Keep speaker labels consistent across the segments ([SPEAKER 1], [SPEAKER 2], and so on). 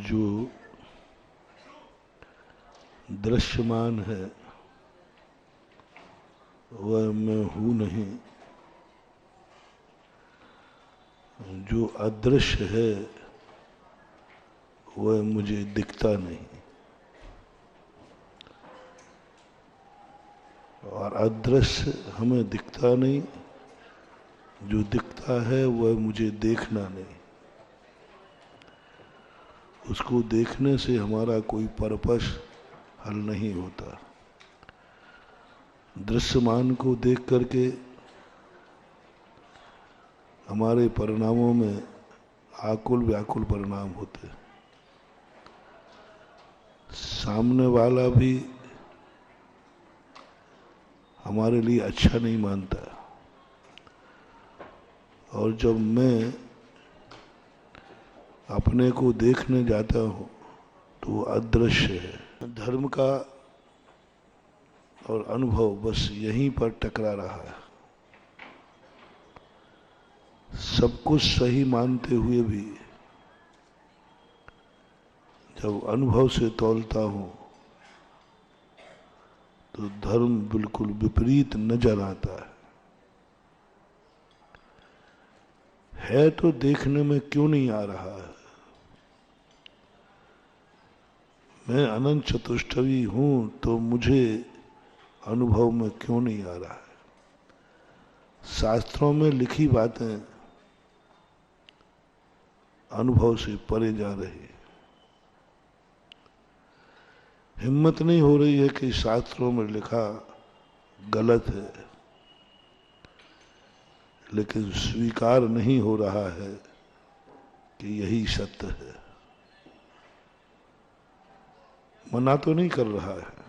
[SPEAKER 1] जो दृश्यमान है वह मैं हूँ नहीं, जो अदृश्य है वह मुझे दिखता नहीं, और अदृश्य हमें दिखता नहीं, जो दिखता है वह मुझे देखना नहीं। उसको देखने से हमारा कोई पर्पस हल नहीं होता। दृश्यमान को देख करके हमारे परिणामों में आकुल व्याकुल परिणाम होते। सामने वाला भी हमारे लिए अच्छा नहीं मानता, और जब मैं अपने को देखने जाता हूँ तो वो अदृश्य है। धर्म का और अनुभव बस यहीं पर टकरा रहा है। सब कुछ सही मानते हुए भी जब अनुभव से तौलता हूँ तो धर्म बिल्कुल विपरीत नजर आता है तो देखने में क्यों नहीं आ रहा है? मैं अनंत चतुष्टवी हूं तो मुझे अनुभव में क्यों नहीं आ रहा है? शास्त्रों में लिखी बातें अनुभव से परे जा रही। हिम्मत नहीं हो रही है कि शास्त्रों में लिखा गलत है, लेकिन स्वीकार नहीं हो रहा है कि यही सत्य है। मना तो नहीं कर रहा है,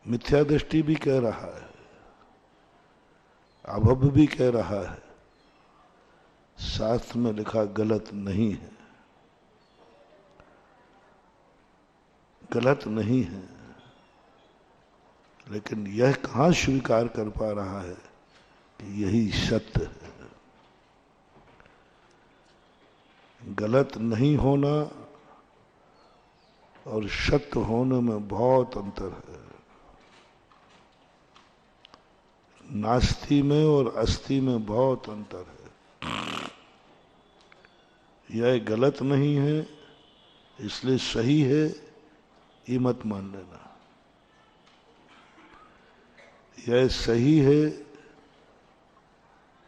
[SPEAKER 1] मिथ्या दृष्टि भी कह रहा है, अभव भी कह रहा है, शास्त्र में लिखा गलत नहीं है, गलत नहीं है, लेकिन यह कहां स्वीकार कर पा रहा है कि यही सत्य है। गलत नहीं होना और सत्य होने में बहुत अंतर है। नास्ति में और अस्ति में बहुत अंतर है। यह गलत नहीं है इसलिए सही है, ये मत मान लेना। यह सही है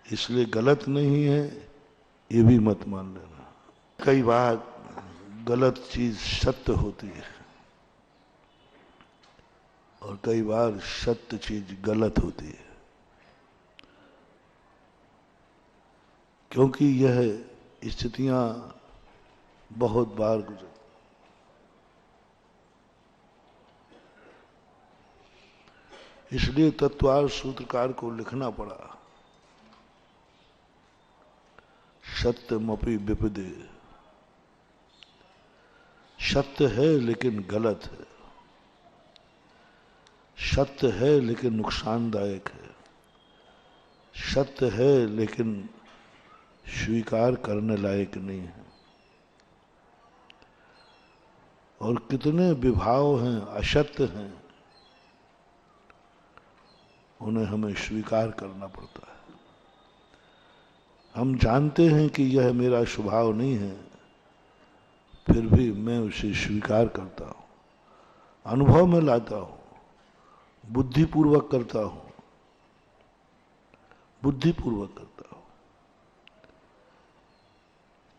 [SPEAKER 1] इसलिए गलत नहीं है, ये भी मत मान लेना। कई बार गलत चीज सत्य होती है और कई बार सत्य चीज गलत होती है, क्योंकि यह स्थितियां बहुत बार गुजर। इसलिए तत्वार्थ सूत्रकार को लिखना पड़ा, सत्यमपि विपदे। सत्य है लेकिन गलत है, सत्य है लेकिन नुकसानदायक है, सत्य है लेकिन स्वीकार करने लायक नहीं है। और कितने विभाव हैं, असत्य हैं, उन्हें हमें स्वीकार करना पड़ता है। हम जानते हैं कि यह मेरा स्वभाव नहीं है, फिर भी मैं उसे स्वीकार करता हूं, अनुभव में लाता हूं, बुद्धिपूर्वक करता हूं, बुद्धिपूर्वक करता हूं।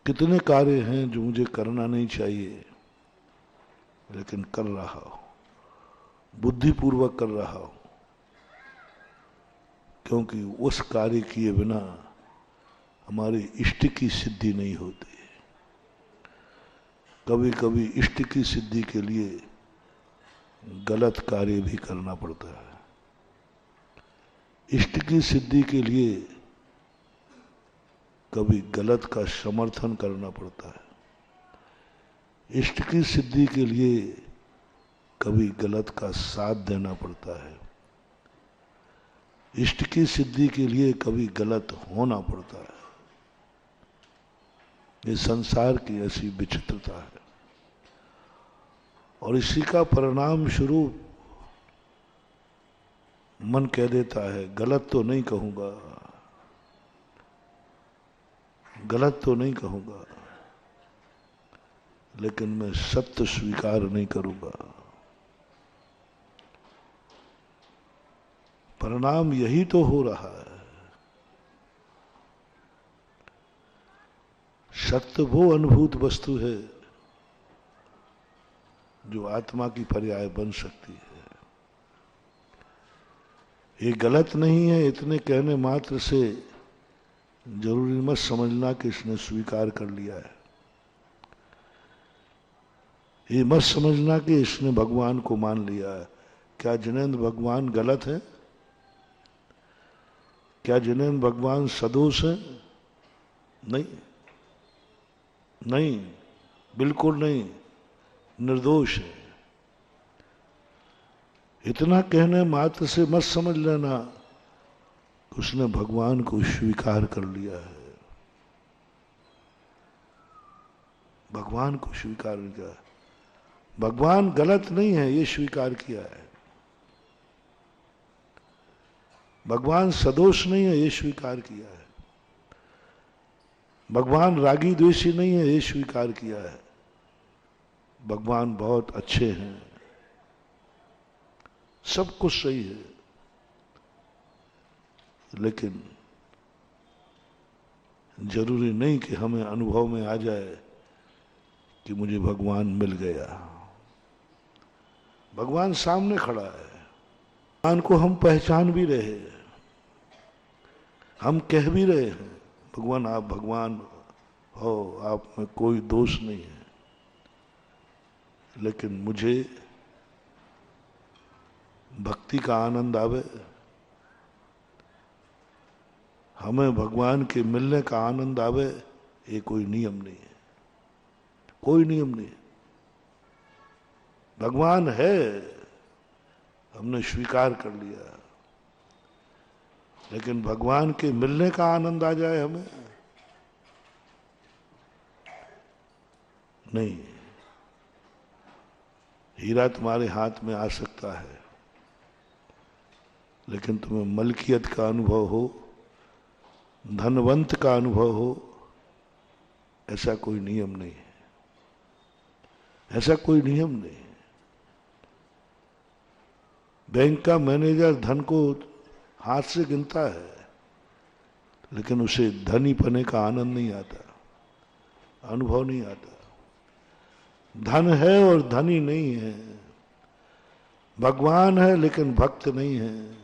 [SPEAKER 1] कितने कार्य हैं जो मुझे करना नहीं चाहिए लेकिन कर रहा हूं, बुद्धिपूर्वक कर रहा हूं, क्योंकि उस कार्य किए बिना हमारी इष्ट की सिद्धि नहीं होती। कभी कभी इष्ट की सिद्धि के लिए गलत कार्य भी करना पड़ता है। इष्ट की सिद्धि के लिए कभी गलत का समर्थन करना पड़ता है। इष्ट की सिद्धि के लिए कभी गलत का साथ देना पड़ता है। इष्ट की सिद्धि के लिए कभी गलत होना पड़ता है। ये संसार की ऐसी विचित्रता है। और इसी का परिणाम स्वरूप मन कह देता है, गलत तो नहीं कहूंगा, गलत तो नहीं कहूंगा, लेकिन मैं सत्य स्वीकार नहीं करूंगा। परिणाम यही तो हो रहा है। सत्य वो अनुभूत वस्तु है जो आत्मा की पर्याय बन सकती है। ये गलत नहीं है इतने कहने मात्र से जरूरी मत समझना कि इसने स्वीकार कर लिया है। ये मत समझना कि इसने भगवान को मान लिया है। क्या जिनेंद्र भगवान गलत है? क्या जिनेंद्र भगवान सदोष है? नहीं, नहीं, बिल्कुल नहीं, निर्दोष है। इतना कहने मात्र से मत समझ लेना उसने भगवान को स्वीकार कर लिया है। भगवान को स्वीकार नहीं किया। भगवान गलत नहीं है ये स्वीकार किया है। भगवान सदोष नहीं है ये स्वीकार किया है। भगवान रागी द्वेषी नहीं है ये स्वीकार किया है। भगवान बहुत अच्छे हैं, सब कुछ सही है, लेकिन जरूरी नहीं कि हमें अनुभव में आ जाए कि मुझे भगवान मिल गया। भगवान सामने खड़ा है। भगवान को हम पहचान भी रहे हैं, हम कह भी रहे हैं भगवान आप भगवान हो, आप में कोई दोष नहीं है, लेकिन मुझे भक्ति का आनंद आवे, हमें भगवान के मिलने का आनंद आवे, ये कोई नियम नहीं है, कोई नियम नहीं है। भगवान है, हमने स्वीकार कर लिया, लेकिन भगवान के मिलने का आनंद आ जाए हमें, नहीं। हीरा तुम्हारे हाथ में आ सकता है, लेकिन तुम्हें मलकियत का अनुभव हो, धनवंत का अनुभव हो, ऐसा कोई नियम नहीं है, ऐसा कोई नियम नहीं है। बैंक का मैनेजर धन को हाथ से गिनता है, लेकिन उसे धनी पने का आनंद नहीं आता, अनुभव नहीं आता। धन है और धनी नहीं है। भगवान है लेकिन भक्त नहीं है।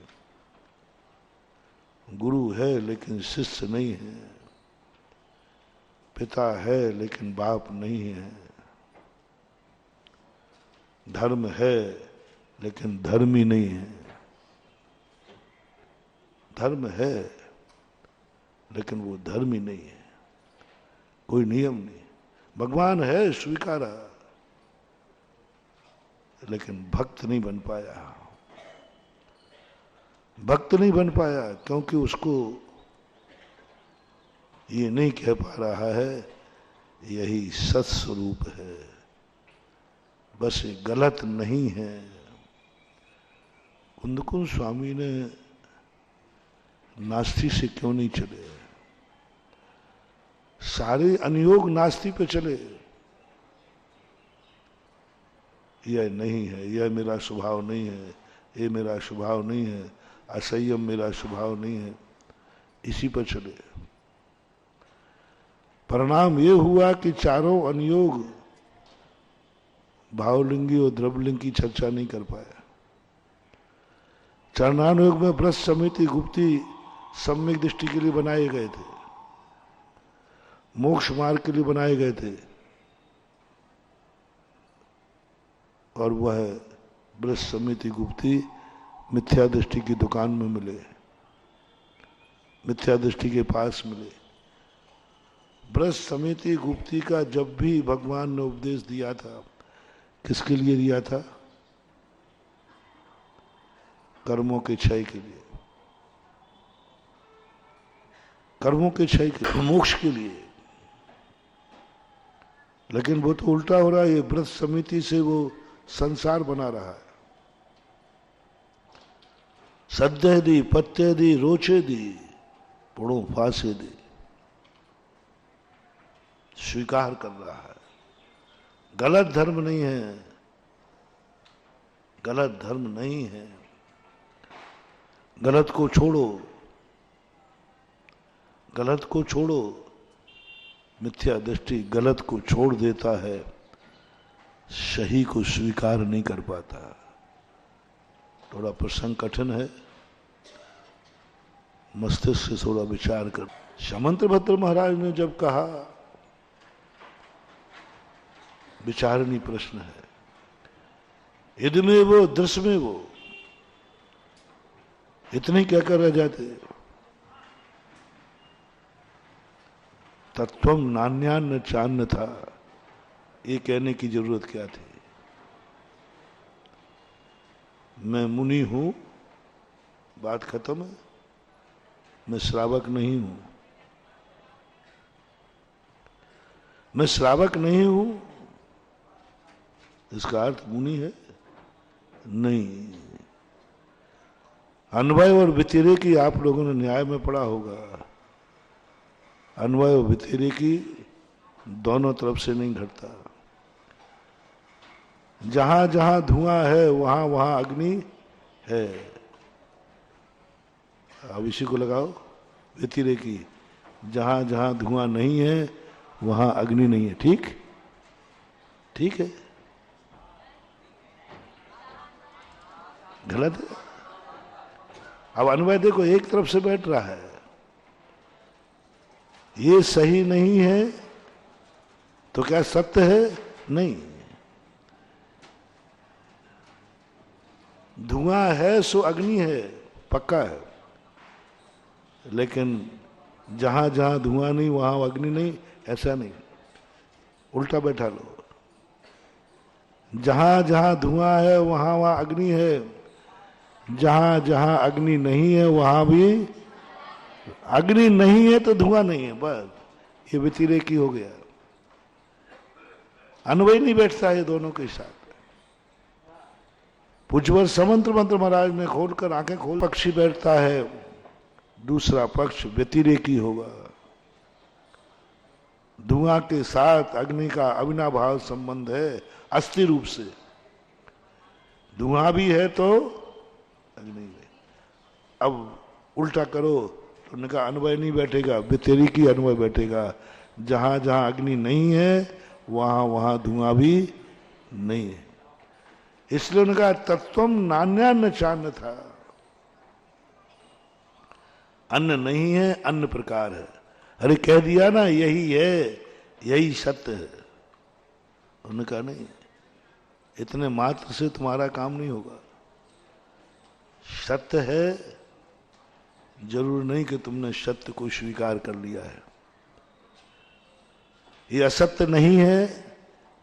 [SPEAKER 1] गुरु है लेकिन शिष्य नहीं है। पिता है लेकिन बाप नहीं है। धर्म है लेकिन धर्मी नहीं है। धर्म है लेकिन वो धर्मी नहीं है, कोई नियम नहीं। भगवान है स्वीकारा, लेकिन भक्त नहीं बन पाया। भक्त नहीं बन पाया क्योंकि उसको ये नहीं कह पा रहा है यही सत्स्वरूप है, बस ये गलत नहीं है। कुंदकुंज स्वामी ने नास्ती से क्यों नहीं चले? सारे अनुयोग नास्ती पे चले। यह नहीं है, यह मेरा स्वभाव नहीं है, ये मेरा स्वभाव नहीं है, असंयम मेरा स्वभाव नहीं है, इसी पर चले। परिणाम ये हुआ कि चारों अनुयोग भावलिंगी और द्रव्यलिंग की चर्चा नहीं कर पाया। चरणानुयोग में व्रत समिति गुप्ती सम्यक दृष्टि के लिए बनाए गए थे, मोक्ष मार्ग के लिए बनाए गए थे, और वह व्रत समिति गुप्ती मिथ्या दृष्टि की दुकान में मिले, मिथ्या दृष्टि के पास मिले। व्रत समिति गुप्ती का जब भी भगवान ने उपदेश दिया था, किसके लिए दिया था? कर्मों के क्षय के लिए, कर्मों के क्षय के लिए, मोक्ष के लिए। लेकिन वो तो उल्टा हो रहा है, ये व्रत समिति से वो संसार बना रहा है। सद्य दी पत्ते दी रोचे दी पुड़ो फांसे दी, स्वीकार कर रहा है। गलत धर्म नहीं है, गलत धर्म नहीं है। गलत को छोड़ो, गलत को छोड़ो। मिथ्या दृष्टि गलत को छोड़ देता है, सही को स्वीकार नहीं कर पाता। थोड़ा प्रसंग कठिन है, मस्तिष्क से थोड़ा विचार कर। सामंतभद्र महाराज ने जब कहा, विचारणीय प्रश्न है, यदि में वो दृश्य में वो, इतने क्या कर रह जाते। तत्वम नान्यान्न चान्न था, ये कहने की जरूरत क्या थी। मैं मुनि हूं, बात खत्म है। मैं श्रावक नहीं हूं, मैं श्रावक नहीं हूं, इसका अर्थ मुनि है नहीं। अन्वय और व्यतिरेकी आप लोगों ने न्याय में पढ़ा होगा। अन्वय और व्यतिरेकी दोनों तरफ से नहीं घटता। जहां जहां धुआं है वहां वहां अग्नि है। अब इसी को लगाओ, व्यतिरेकी। जहां जहां धुआं नहीं है वहां अग्नि नहीं है। ठीक, ठीक है, गलत है। अब अन्वय देखो, एक तरफ से बैठ रहा है, ये सही नहीं है तो क्या सत्य है? नहीं। धुआं है सो अग्नि है, पक्का है। लेकिन जहां जहां धुआं नहीं वहां अग्नि नहीं, ऐसा नहीं। उल्टा बैठा लो, जहां जहां धुआं है वहां वहां अग्नि है, जहां जहां अग्नि नहीं है वहां भी अग्नि नहीं है तो धुआं नहीं है। बस ये व्यतिरेकी हो गया, अन्वय नहीं बैठता है दोनों के साथ। पूज्यवर सामंतभद्र महाराज ने खोलकर आंखें खोल, पक्षी बैठता है, दूसरा पक्ष व्यतिरेकी होगा। धुआं के साथ अग्नि का अविनाभाव संबंध है, अस्थि रूप से। धुआं भी है तो अग्नि है। अब उल्टा करो तो उन्होंने कहा अन्वय नहीं बैठेगा, व्यतिरेकी अन्वय बैठेगा। जहां जहां अग्नि नहीं है वहां वहां धुआं भी नहीं है। इसलिए उन्होंने कहा तत्वम नान्यान्न चान्न था। अन्न नहीं है, अन्न प्रकार है। अरे कह दिया ना, यही है, यही सत्य है। उन्होंने कहा नहीं, इतने मात्र से तुम्हारा काम नहीं होगा। सत्य है, जरूर नहीं कि तुमने सत्य को स्वीकार कर लिया है। ये असत्य नहीं है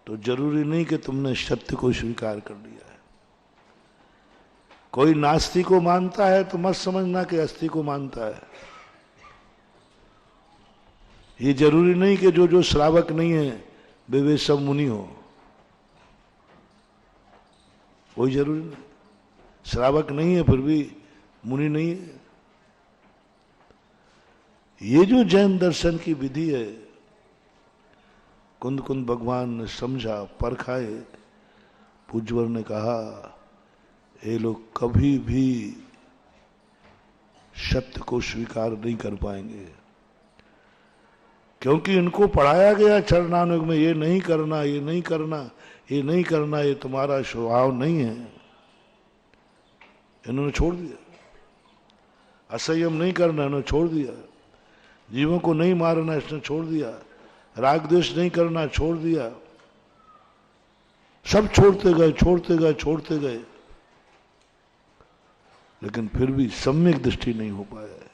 [SPEAKER 1] तो जरूरी नहीं कि तुमने सत्य को स्वीकार कर लिया है। कोई नास्ति को मानता है तो मत समझना कि अस्थि को मानता है। ये जरूरी नहीं कि जो जो श्रावक नहीं है वे सब मुनि हो, कोई जरूरी नहीं। श्रावक नहीं है फिर भी मुनि नहीं है। ये जो जैन दर्शन की विधि है, कुंद कुंद भगवान ने समझा, परखाए। पूज्यवर ने कहा ये लोग कभी भी सत्य को स्वीकार नहीं कर पाएंगे, क्योंकि इनको पढ़ाया गया चरणानुग में, ये नहीं करना, ये नहीं करना, ये नहीं करना, ये तुम्हारा स्वभाव नहीं है। इन्होंने छोड़ दिया। असंयम नहीं करना, इन्होंने छोड़ दिया। जीवों को नहीं मारना, इसने छोड़ दिया। राग द्वेष नहीं करना, छोड़ दिया। सब छोड़ते गए, छोड़ते गए, छोड़ते गए, लेकिन फिर भी सम्यक दृष्टि नहीं हो पाया है।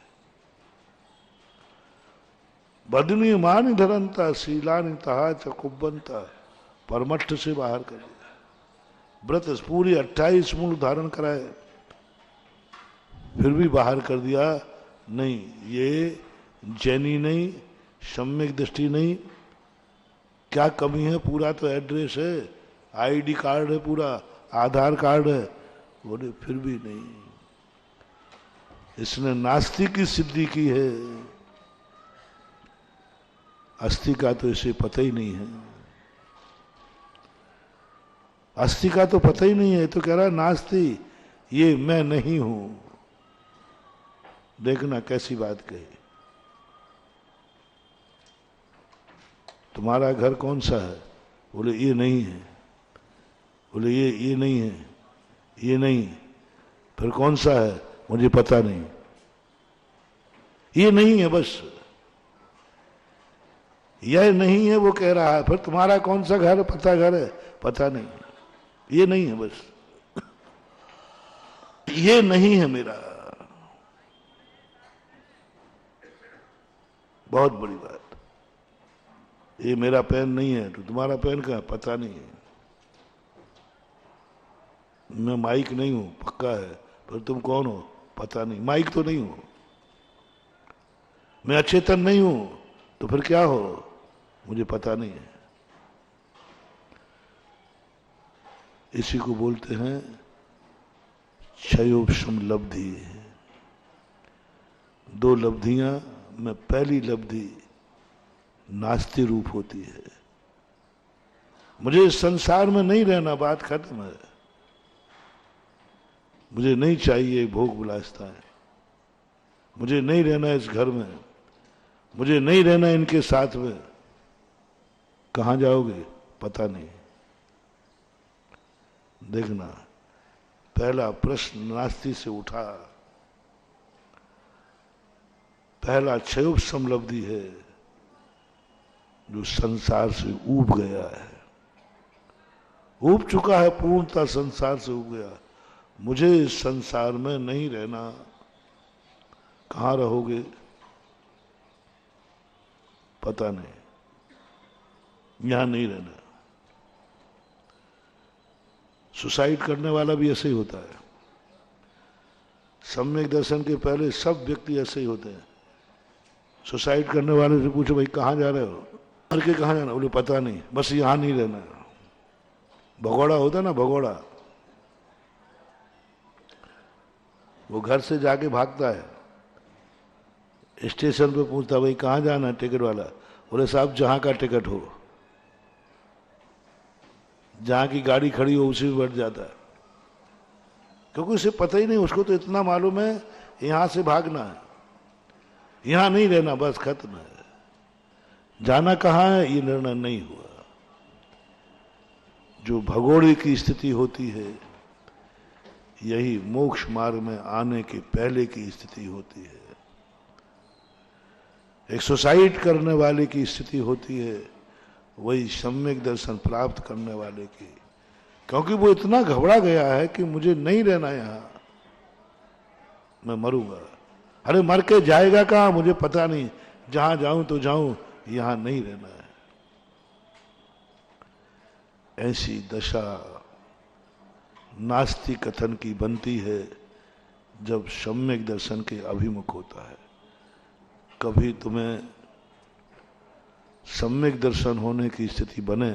[SPEAKER 1] बदनी मान धरनता, शीलानी तहा चकुबनता, परमठ से बाहर कर दिया। व्रत पूरी 28 मूल धारण कराए, फिर भी बाहर कर दिया। नहीं, ये जैनी नहीं, सम्यक दृष्टि नहीं। क्या कमी है? पूरा तो एड्रेस है, आईडी कार्ड है, पूरा आधार कार्ड है। बोले फिर भी नहीं, इसने नास्तिक की सिद्धि की है, अस्थि का तो इसे पता ही नहीं है। अस्थि का तो पता ही नहीं है, तो कह रहा नास्ति, ये मैं नहीं हूं। देखना कैसी बात कही। तुम्हारा घर कौन सा है? बोले ये नहीं है। बोले ये नहीं है, ये नहीं, फिर कौन सा है? मुझे पता नहीं, ये नहीं है बस, यह नहीं है वो कह रहा है। फिर तुम्हारा कौन सा घर, पता घर है? पता नहीं, ये नहीं है बस, ये नहीं है मेरा। बहुत बड़ी बात। ये मेरा पेन नहीं है, तो तुम्हारा पेन कहाँ? पता नहीं है। मैं माइक नहीं हूं, पक्का है, फिर तुम कौन हो? पता नहीं, माइक तो नहीं हूं। मैं अचेतन नहीं हूं, तो फिर क्या हो? मुझे पता नहीं है। इसी को बोलते हैं क्षयोपशम लब्धि। दो लब्धियां में पहली लब्धि नास्ति रूप होती है। मुझे इस संसार में नहीं रहना, बात खत्म है। मुझे नहीं चाहिए भोग विलासताएं, मुझे नहीं रहना इस घर में, मुझे नहीं रहना इनके साथ में। कहां जाओगे? पता नहीं। देखना, पहला प्रश्न नास्ति से उठा, पहला क्षयोपशम लब्धि है, जो संसार से ऊब गया है, ऊब चुका है, पूर्णतः संसार से ऊब गया। मुझे इस संसार में नहीं रहना। कहां रहोगे? पता नहीं, यहां नहीं रहना। सुसाइड करने वाला भी ऐसे ही होता है। सम्यक दर्शन के पहले सब व्यक्ति ऐसे ही होते हैं। सुसाइड करने वाले से पूछो, भाई कहां जा रहे हो? मर के कहां जाना? बोले पता नहीं, बस यहां नहीं रहना। भगोड़ा होता ना, भगोड़ा, वो घर से जाके भागता है, स्टेशन पे पूछता, भाई कहां जाना है? टिकट वाला बोले साहब जहां का टिकट हो, जहां की गाड़ी खड़ी हो उसी में बैठ जाता है, क्योंकि उसे पता ही नहीं। उसको तो इतना मालूम है यहां से भागना है, यहां नहीं रहना, बस खत्म है। जाना कहां है ये निर्णय नहीं हुआ। जो भगोड़े की स्थिति होती है, यही मोक्ष मार्ग में आने के पहले की स्थिति होती है। एक सुसाइड करने वाले की स्थिति होती है, वही सम्यक दर्शन प्राप्त करने वाले की, क्योंकि वो इतना घबरा गया है कि मुझे नहीं रहना यहां, मैं मरूंगा। अरे मर के जाएगा कहां? मुझे पता नहीं, जहां जाऊं तो जाऊं, यहां नहीं रहना है। ऐसी दशा नास्ति कथन की बनती है जब सम्यक दर्शन के अभिमुख होता है। कभी तुम्हें सम्यक दर्शन होने की स्थिति बने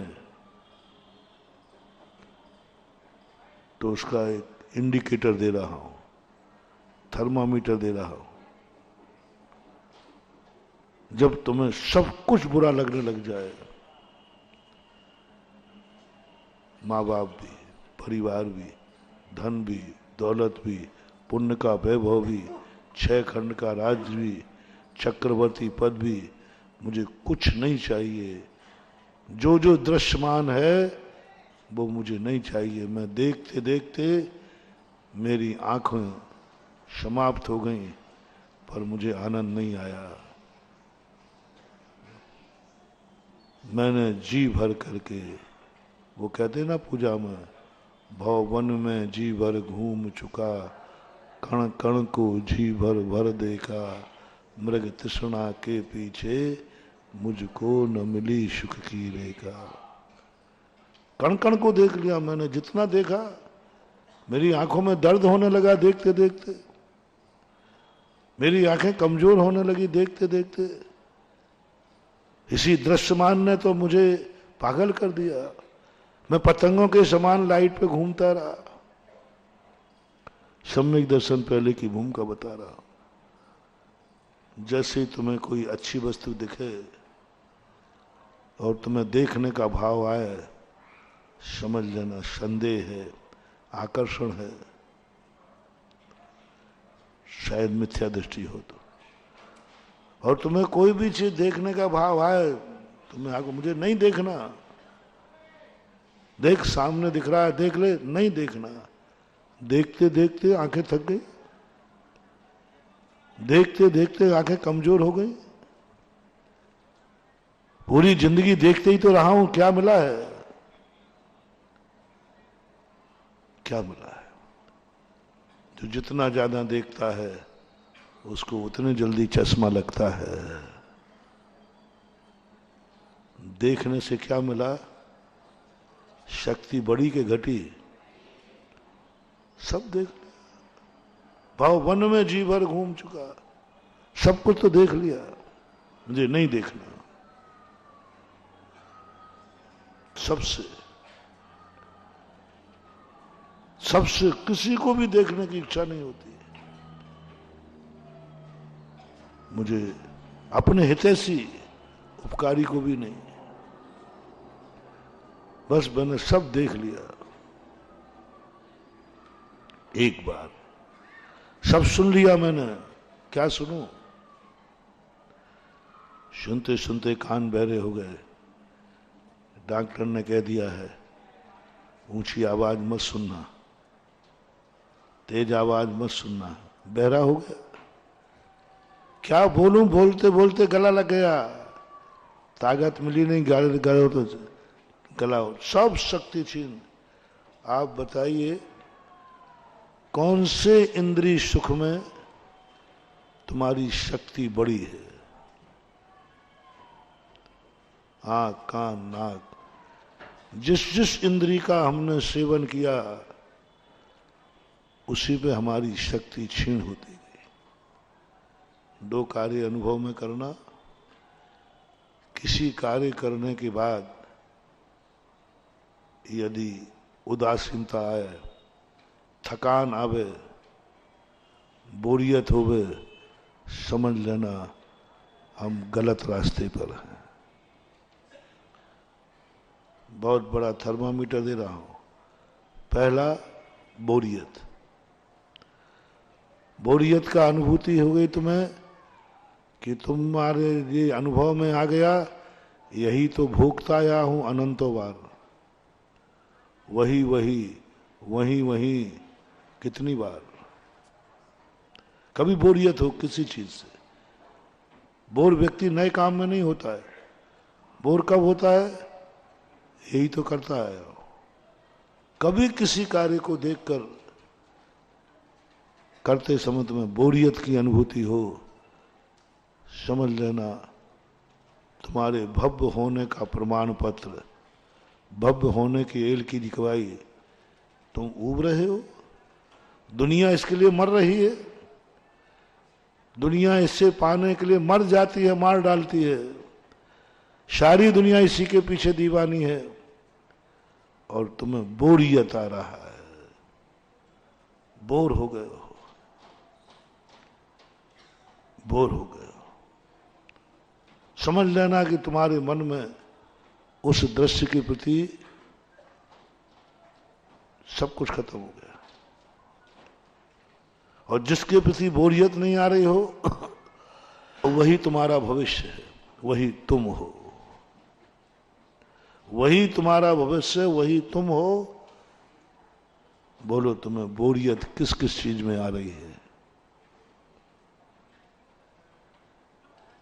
[SPEAKER 1] तो उसका एक इंडिकेटर दे रहा हूं, थर्मामीटर दे रहा हूं। जब तुम्हें सब कुछ बुरा लगने लग जाए, माँ बाप भी, परिवार भी, धन भी, दौलत भी, पुण्य का वैभव भी, 6 खंड का राज्य भी, चक्रवर्ती पद भी, मुझे कुछ नहीं चाहिए। जो जो दृश्यमान है वो मुझे नहीं चाहिए। मैं देखते देखते मेरी आंखें समाप्त हो गईं, पर मुझे आनंद नहीं आया। मैंने जी भर करके, वो कहते ना पूजा में, भवन में जी भर घूम चुका, कण कण को जी भर भर देखा, मृग तृष्णा के पीछे मुझको न मिली सुख की रेखा। कण कण को देख लिया मैंने, जितना देखा मेरी आंखों में दर्द होने लगा देखते देखते, मेरी आंखें कमजोर होने लगी देखते देखते। इसी दृश्यमान ने तो मुझे पागल कर दिया। मैं पतंगों के समान लाइट पे घूमता रहा। सम्यक दर्शन पहले की भूमिका बता रहा हूं। जैसे तुम्हें कोई अच्छी वस्तु दिखे और तुम्हें देखने का भाव आए, समझ लेना संदेह है, आकर्षण है, शायद मिथ्या दृष्टि हो तो। और तुम्हें कोई भी चीज देखने का भाव आए, तुम्हें आगे मुझे नहीं देखना, देख सामने दिख रहा है देख ले, नहीं देखना। देखते देखते आंखें थक गई, देखते देखते आंखें कमजोर हो गई। पूरी जिंदगी देखते ही तो रहा हूं, क्या मिला है? क्या मिला है? जो जितना ज्यादा देखता है उसको उतने जल्दी चश्मा लगता है। देखने से क्या मिला? शक्ति बढ़ी के घटी? सब देख लिया। भाव वन में जी भर घूम चुका, सब कुछ तो देख लिया, मुझे नहीं देखना। सबसे सबसे किसी को भी देखने की इच्छा नहीं होती। मुझे अपने हितैषी उपकारी को भी नहीं। बस मैंने सब देख लिया एक बार, सब सुन लिया मैंने। क्या सुनूं? सुनते सुनते कान बहरे हो गए। डॉक्टर ने कह दिया है ऊंची आवाज मत सुनना, तेज आवाज मत सुनना। बहरा हो गया। क्या बोलूं? बोलते बोलते गला लग गया, ताकत मिली नहीं, गले तो गला सब शक्ति छीन। आप बताइए कौन से इंद्रिय सुख में तुम्हारी शक्ति बड़ी है? आंख, कान, नाक, जिस जिस इंद्रिय का हमने सेवन किया उसी पे हमारी शक्ति क्षीण होती गई। दो कार्य अनुभव में करना। किसी कार्य करने के बाद यदि उदासीनता आए, थकान आवे, बोरियत होवे, समझ लेना हम गलत रास्ते पर हैं। बहुत बड़ा थर्मामीटर दे रहा हूं। पहला, बोरियत। बोरियत का अनुभूति हो गई तुम्हें कि तुम्हारे ये अनुभव में आ गया, यही तो भोगता आया हूं अनंतों बार, वही वही वही वही, कितनी बार। कभी बोरियत हो किसी चीज से। बोर व्यक्ति नए काम में नहीं होता है। बोर कब होता है? यही तो करता है। कभी किसी कार्य को देखकर करते समय तुम्हें बोरियत की अनुभूति हो, समझ लेना तुम्हारे भव्य होने का प्रमाण पत्र, भव्य होने की एल की दिखवाई तुम ऊब रहे हो। दुनिया इसके लिए मर रही है। दुनिया इससे पाने के लिए मर जाती है, मार डालती है। सारी दुनिया इसी के पीछे दीवानी है और तुम्हें बोरियत आ रहा है। बोर हो गए हो, बोर हो गए हो। समझ लेना कि तुम्हारे मन में उस दृश्य के प्रति सब कुछ खत्म हो गया। और जिसके प्रति बोरियत नहीं आ रही हो वही तुम्हारा भविष्य है, वही तुम हो। वही तुम्हारा भविष्य, वही तुम हो। बोलो तुम्हें बोरियत किस किस चीज में आ रही है?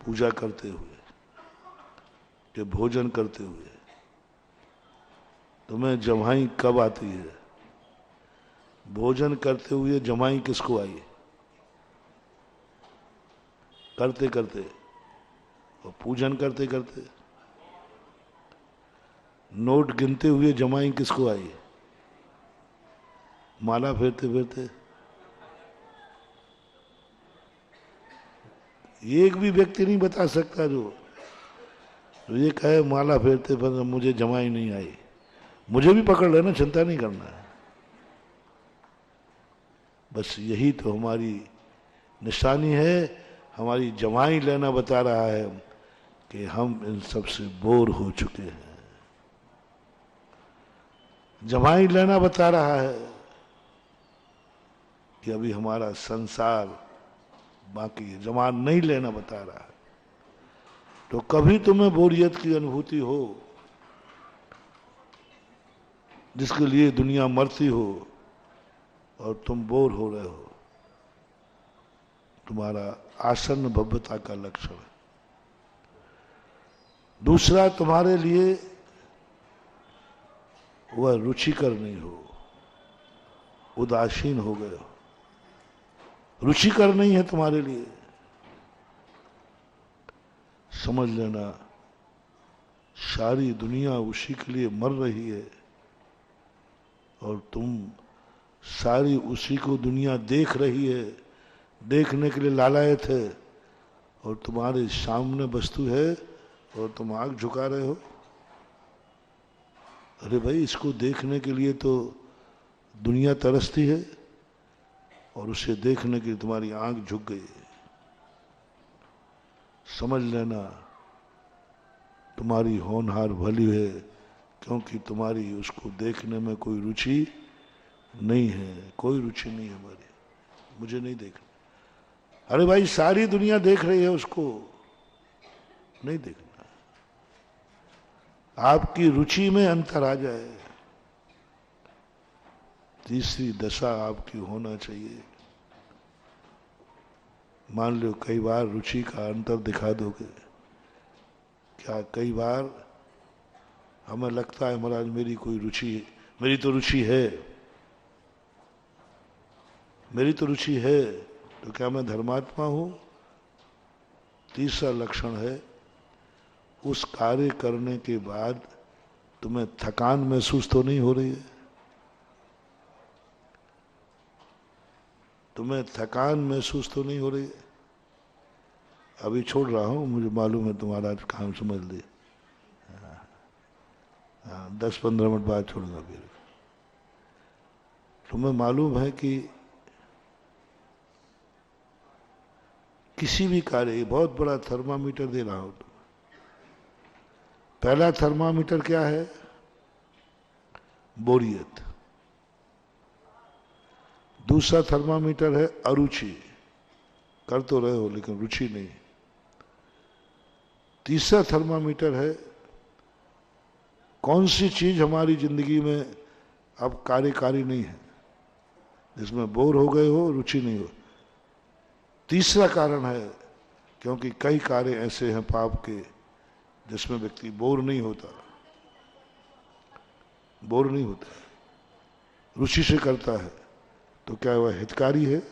[SPEAKER 1] पूजा करते हुए कि भोजन करते हुए? तुम्हें जमाई कब आती है? भोजन करते हुए जमाई किसको आई? करते करते और पूजन करते करते। नोट गिनते हुए जमाई किसको आई? माला फेरते फेरते। एक भी व्यक्ति नहीं बता सकता जो तो ये कहे माला फेरते पर मुझे जमाई नहीं आई, मुझे भी पकड़ लेना, चिंता नहीं करना है। बस यही तो हमारी निशानी है। हमारी जमाई लेना बता रहा है कि हम इन सब से बोर हो चुके हैं। जमाई लेना बता रहा है कि अभी हमारा संसार बाकी है। जमाई नहीं लेना बता रहा है। तो कभी तुम्हें बोरियत की अनुभूति हो, जिसके लिए दुनिया मरती हो और तुम बोर हो रहे हो, तुम्हारा आसन्न भव्यता का लक्षण है। दूसरा, तुम्हारे लिए वह रुचिकर नहीं हो, उदासीन हो गए हो, रुचिकर नहीं है तुम्हारे लिए। समझ लेना, सारी दुनिया उसी के लिए मर रही है और तुम सारी उसी को दुनिया देख रही है, देखने के लिए लालायत है, और तुम्हारे सामने वस्तु है और तुम आंख झुका रहे हो। अरे भाई, इसको देखने के लिए तो दुनिया तरसती है और उसे देखने के लिए तुम्हारी आंख झुक गई है। समझ लेना, तुम्हारी होनहार भली है, क्योंकि तुम्हारी उसको देखने में कोई रुचि नहीं है। कोई रुचि नहीं है हमारी, मुझे नहीं देखना। अरे भाई, सारी दुनिया देख रही है, उसको नहीं देखना। आपकी रुचि में अंतर आ जाए। तीसरी दशा आपकी होना चाहिए। मान लो कई बार रुचि का अंतर दिखा दोगे। क्या कई बार हमें लगता है महाराज मेरी कोई रुचि, मेरी तो रुचि है, मेरी तो रुचि है, तो क्या मैं धर्मात्मा हूं? तीसरा लक्षण है, उस कार्य करने के बाद तुम्हें थकान महसूस तो नहीं हो रही है? तुम्हें थकान महसूस तो नहीं हो रही है? अभी छोड़ रहा हूं, मुझे मालूम है तुम्हारा काम समझ लिया। हाँ, 10-15 मिनट बाद छोड़ूंगा। फिर तुम्हें मालूम है कि किसी भी कार्य, बहुत बड़ा थर्मामीटर दे रहा हूं। पहला थर्मामीटर क्या है? बोरियत। दूसरा थर्मामीटर है अरुचि, कर तो रहे हो लेकिन रुचि नहीं। तीसरा थर्मामीटर है कौन सी चीज हमारी जिंदगी में अब कार्यकारी नहीं है, जिसमें बोर हो गए हो, रुचि नहीं हो। तीसरा कारण है क्योंकि कई कार्य ऐसे हैं पाप के जिसमें व्यक्ति बोर नहीं होता, बोर नहीं होता, रुचि से करता है। तो क्या वह हितकारी है?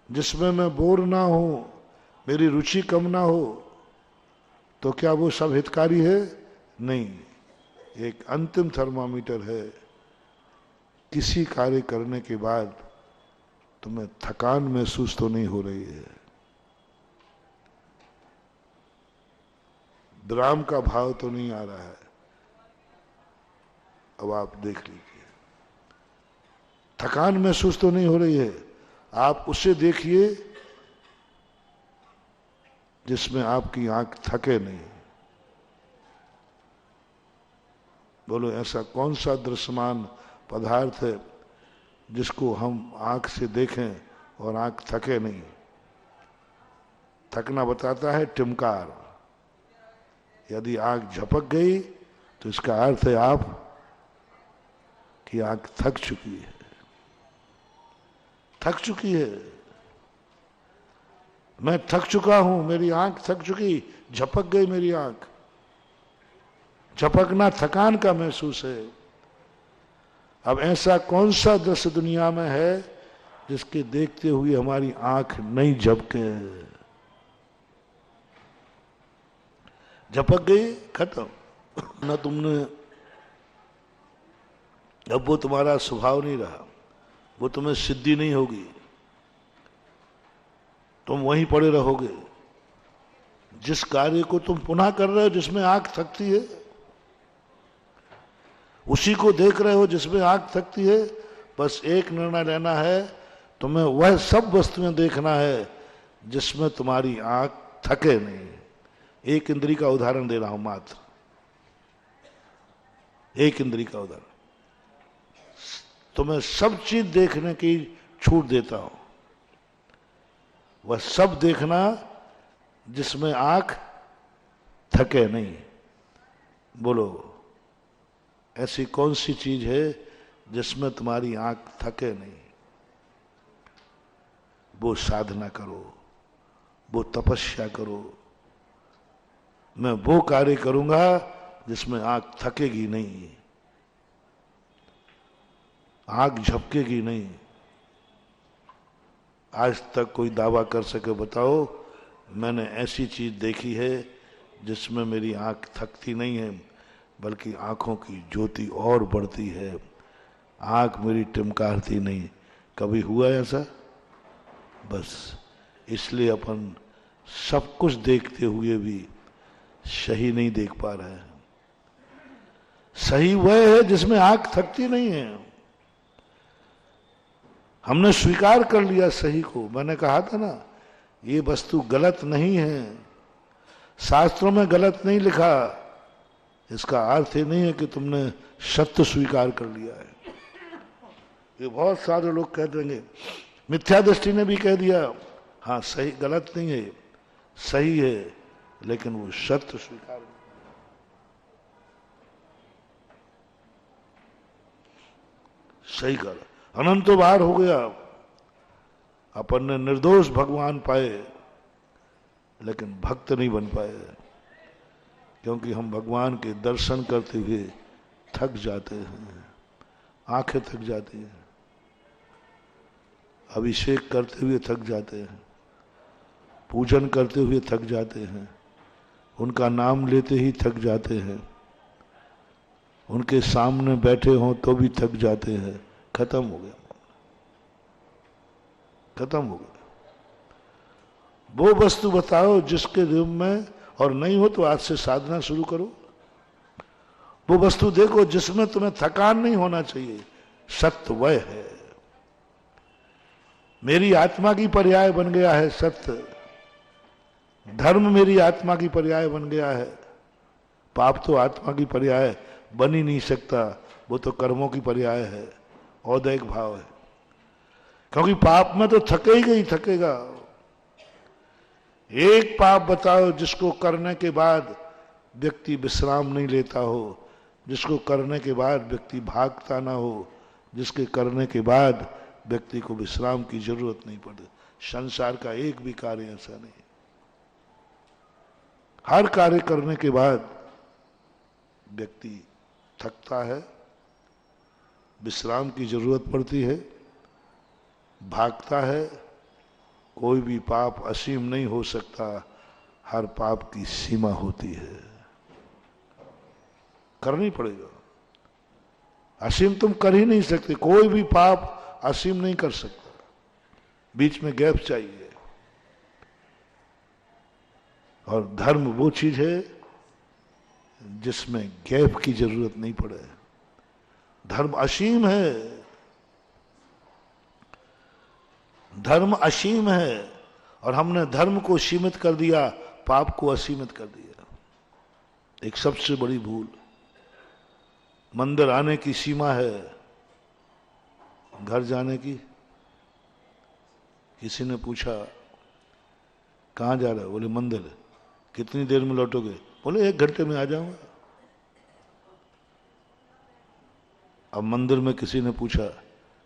[SPEAKER 1] जिसमें मैं बोर ना हो, मेरी रुचि कम ना हो, तो क्या वो सब हितकारी है? नहीं। एक अंतिम थर्मामीटर है, किसी कार्य करने के बाद तुम्हें थकान महसूस तो नहीं हो रही है, विराम का भाव तो नहीं आ रहा है। अब आप देख लीजिए, थकान महसूस तो नहीं हो रही है। आप उसे देखिए जिसमें आपकी आंख थके नहीं। बोलो, ऐसा कौन सा दृश्यमान पदार्थ है जिसको हम आंख से देखें और आंख थके नहीं? थकना बताता है टिमकार। यदि आंख झपक गई तो इसका अर्थ है आप की आंख थक चुकी है, थक चुकी है। मैं थक चुका हूं, मेरी आंख थक चुकी, झपक गई मेरी आंख। झपकना थकान का महसूस है। अब ऐसा कौन सा दृश्य दुनिया में है जिसके देखते हुए हमारी आंख नहीं झपके? झपक गई, खत्म ना। तुमने, अब वो तुम्हारा स्वभाव नहीं रहा, वो तुम्हें सिद्धि नहीं होगी, तुम वहीं पड़े रहोगे। जिस कार्य को तुम पुनः कर रहे हो जिसमें आंख थकती है, उसी को देख रहे हो जिसमें आंख थकती है, बस एक निर्णय लेना है, तुम्हें वह सब वस्तुएं देखना है जिसमें तुम्हारी आंख थके नहीं। एक इंद्री का उदाहरण दे रहा हूं, मात्र एक इंद्री का उदाहरण। तुम्हें सब चीज देखने की छूट देता हूं, वह सब देखना जिसमें आंख थके नहीं। बोलो, ऐसी कौन सी चीज है जिसमें तुम्हारी आंख थके नहीं? वो साधना करो, वो तपस्या करो। मैं वो कार्य करूंगा जिसमें आंख थकेगी नहीं, आंख झपकेगी नहीं। आज तक कोई दावा कर सके बताओ, मैंने ऐसी चीज देखी है जिसमें मेरी आंख थकती नहीं है, बल्कि आंखों की ज्योति और बढ़ती है, आंख मेरी टिमकारती नहीं। कभी हुआ ऐसा? बस इसलिए अपन सब कुछ देखते हुए भी सही नहीं देख पा रहे हैं। सही वह है जिसमें आंख थकती नहीं है। हमने स्वीकार कर लिया सही को। मैंने कहा था ना, ये वस्तु गलत नहीं है, शास्त्रों में गलत नहीं लिखा, इसका अर्थ ये नहीं है कि तुमने सत्य स्वीकार कर लिया है। ये बहुत सारे लोग कह देंगे, मिथ्या दृष्टि ने भी कह दिया, हाँ सही, गलत नहीं है, सही है, लेकिन वो सत्य स्वीकार नहीं। सही कर, अनंत बार हो गया, अपन ने निर्दोष भगवान पाए, लेकिन भक्त नहीं बन पाए, क्योंकि हम भगवान के दर्शन करते हुए थक जाते हैं, आंखें थक जाती हैं, अभिषेक करते हुए थक जाते हैं, पूजन करते हुए थक जाते हैं, उनका नाम लेते ही थक जाते हैं, उनके सामने बैठे हों तो भी थक जाते हैं। खत्म हो गया, खत्म हो गया। वो वस्तु बताओ जिसके रूप में, और नहीं हो तो आज से साधना शुरू करो। वो वस्तु देखो जिसमें तुम्हें थकान नहीं होना चाहिए। सत्य वह है, मेरी आत्मा की पर्याय बन गया है सत्य। धर्म मेरी आत्मा की पर्याय बन गया है। पाप तो आत्मा की पर्याय बन ही नहीं सकता, वो तो कर्मों की पर्याय है, औदैहिक भाव है। क्योंकि पाप में तो थकेगा ही थकेगा। एक पाप बताओ जिसको करने के बाद व्यक्ति विश्राम नहीं लेता हो, जिसको करने के बाद व्यक्ति भागता ना हो, जिसके करने के बाद व्यक्ति को विश्राम की जरूरत नहीं पड़ती। संसार का एक भी कार्य ऐसा नहीं। हर कार्य करने के बाद व्यक्ति थकता है, विश्राम की जरूरत पड़ती है, भागता है। कोई भी पाप असीम नहीं हो सकता, हर पाप की सीमा होती है, करनी पड़ेगा। असीम तुम कर ही नहीं सकते, कोई भी पाप असीम नहीं कर सकता, बीच में गैप चाहिए। और धर्म वो चीज है जिसमें गैप की जरूरत नहीं पड़े। धर्म असीम है, धर्म असीम है, और हमने धर्म को सीमित कर दिया, पाप को असीमित कर दिया। एक सबसे बड़ी भूल। मंदिर आने की सीमा है, घर जाने की। किसी ने पूछा कहां जा रहे हो? बोले मंदिर। कितनी देर में लौटोगे? बोले 1 घंटे में आ जाऊंगा। अब मंदिर में किसी ने पूछा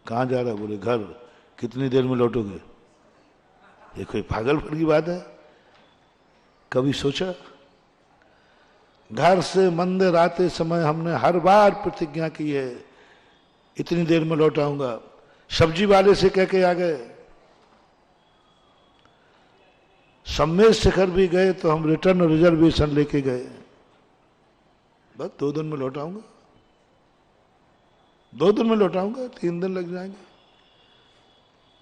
[SPEAKER 1] कहां जा रहा है? बोले घर। कितनी देर में लौटोगे? ये कोई पागलपन की बात है? कभी सोचा? घर से मंदिर आते समय हमने हर बार प्रतिज्ञा की है, इतनी देर में लौट आऊंगा। सब्जी वाले से कह के आ गए। सम्मेद शिखर भी गए तो हम रिटर्न रिजर्वेशन लेके गए, बस 2 दिन में लौट आऊंगा, 2 दिन में लौट आऊंगा, 3 दिन लग जाएंगे।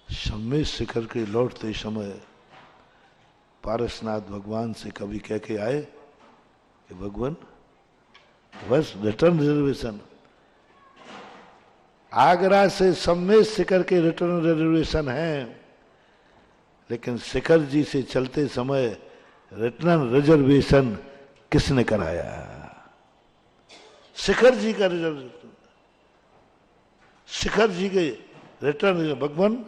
[SPEAKER 1] सम्मेद शिखर के लौटते समय पारसनाथ भगवान से कभी कह के आए कि भगवान बस रिटर्न रिजर्वेशन, आगरा से सम्मेद शिखर के रिटर्न रिजर्वेशन है, लेकिन शिखर जी से चलते समय रिटर्न रिजर्वेशन किसने कराया? शिखर जी का रिजर्वेशन, शिखर जी के रिटर्न, भगवान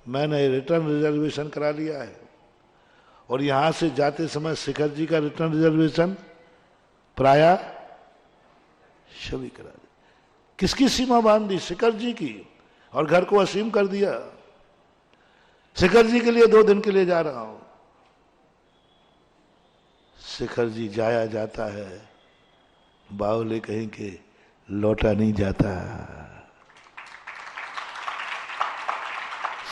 [SPEAKER 1] मैंने रिटर्न रिजर्वेशन करा लिया है, और यहां से जाते समय शिखर जी का रिटर्न रिजर्वेशन प्राया सभी करा दी। किसकी सीमा बांध दी? शिखर जी की, और घर को असीम कर दिया। शिखर जी के लिए 2 दिन के लिए जा रहा हूं। शिखर जी जाया जाता है, बावले कहीं के लौटा नहीं जाता।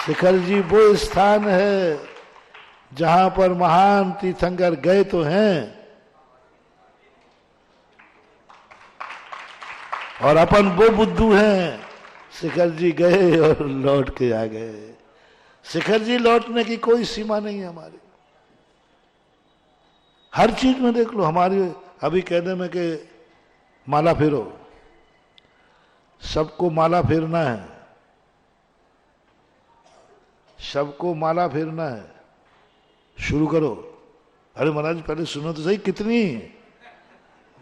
[SPEAKER 1] शिखर जी वो स्थान है जहां पर महान तीर्थंकर गए तो हैं, और अपन वो बुद्धू हैं, शिखर जी गए और लौट के आ गए। शिखर जी लौटने की कोई सीमा नहीं है हमारी। हर चीज में देख लो हमारी, अभी कहने में कि माला फेरो, सबको माला फेरना है, सबको माला फेरना है, शुरू करो। अरे महाराज पहले सुनो तो सही, कितनी?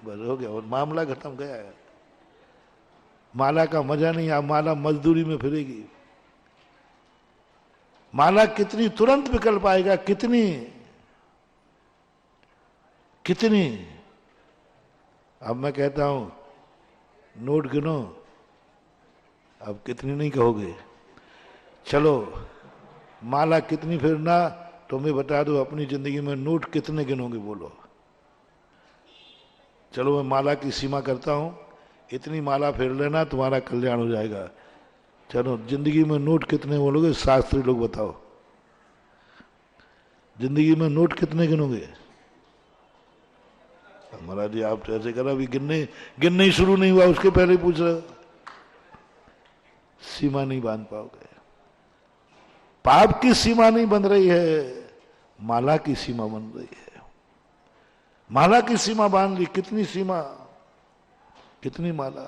[SPEAKER 1] बस हो गया और मामला खत्म, गया है। माला का मजा नहीं, अब माला मजदूरी में फिरेगी। माला कितनी तुरंत विकल्प आएगा, कितनी कितनी। अब मैं कहता हूं नोट गिनो, अब कितनी नहीं कहोगे। चलो माला कितनी फेरना, तुम्हें बता दो अपनी जिंदगी में नोट कितने गिनोगे, बोलो। चलो मैं माला की सीमा करता हूं, इतनी माला फेर लेना, तुम्हारा कल्याण हो जाएगा। चलो जिंदगी में नोट कितने बोलोगे, शास्त्री लोग बताओ, जिंदगी में नोट कितने गिनोगे? महाराज जी आप तो ऐसे करा, अभी गिनने ही शुरू नहीं हुआ, उसके पहले ही पूछ रहे। सीमा नहीं बांध पाओगे। पाप की सीमा नहीं बन रही है, माला की सीमा बन रही है। माला की सीमा बांध ली, कितनी सीमा, कितनी माला,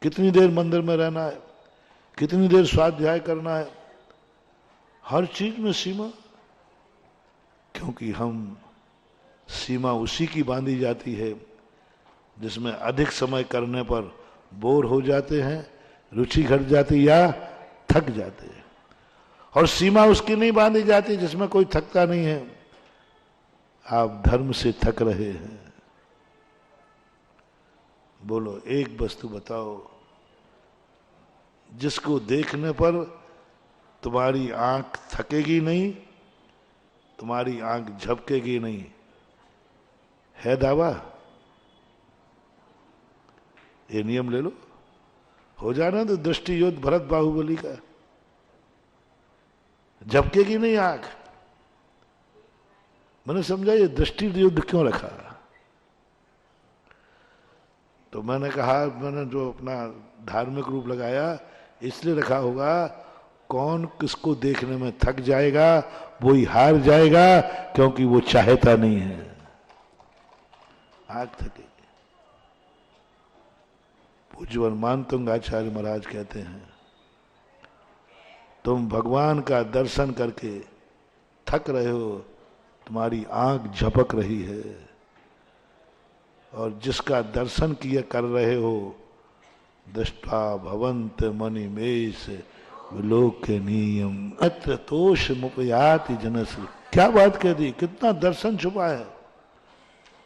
[SPEAKER 1] कितनी देर मंदिर में रहना है, कितनी देर स्वाध्याय करना है, हर चीज में सीमा। क्योंकि हम सीमा उसी की बांधी जाती है जिसमें अधिक समय करने पर बोर हो जाते हैं, रुचि घट जाती या थक जाते हैं, और सीमा उसकी नहीं बांधी जाती जिसमें कोई थकता नहीं है। आप धर्म से थक रहे हैं, बोलो एक वस्तु बताओ जिसको देखने पर तुम्हारी आंख थकेगी नहीं, तुम्हारी आंख झपकेगी नहीं, है दावा? ये नियम ले लो, हो जाना तो दृष्टि युद्ध भरत बाहुबली का, झपकेगी नहीं आंख। मैंने समझा ये दृष्टि युद्ध क्यों रखा, तो मैंने कहा, मैंने जो अपना धार्मिक रूप लगाया इसलिए रखा होगा, कौन किसको देखने में थक जाएगा वही हार जाएगा, क्योंकि वो चाहता नहीं है। आंख थकेगी। पूज्यवर मानतुंग आचार्य महाराज कहते हैं, तुम भगवान का दर्शन करके थक रहे हो, तुम्हारी आंख झपक रही है, और जिसका दर्शन किए कर रहे हो, दृष्टा भवंत मणिमेश विलोक के नियम अत्र तोष मुपयाति जनस। क्या बात कह दी, कितना दर्शन छुपा है।